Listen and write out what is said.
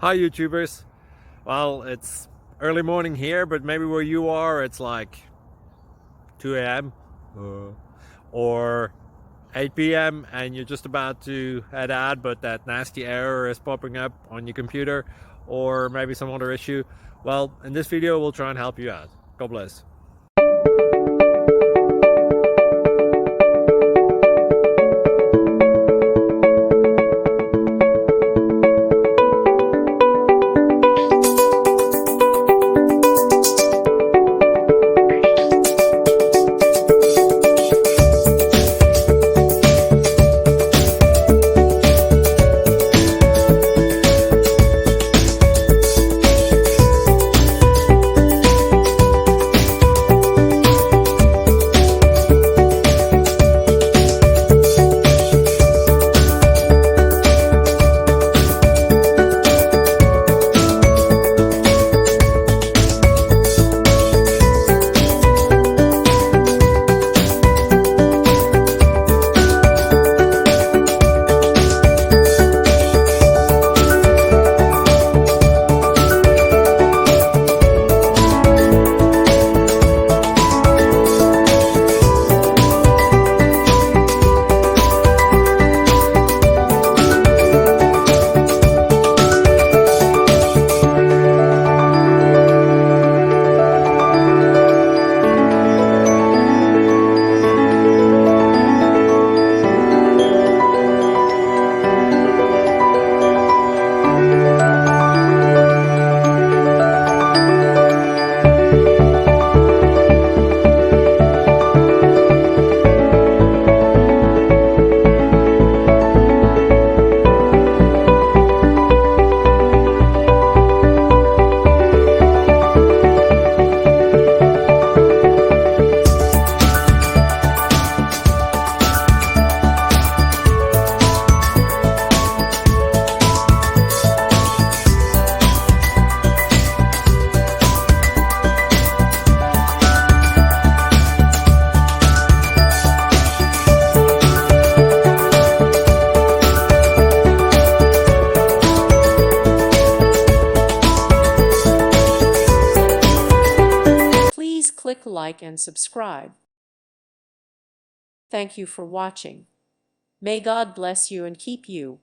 Hi YouTubers. Well, it's early morning here, but maybe where you are it's like 2 a.m. or 8 p.m. and you're just about to head out, but that nasty error is popping up on your computer, or maybe some other issue. Well, in this video we'll try and help you out. God bless. Please click like and subscribe. Thank you for watching. May God bless you and keep you.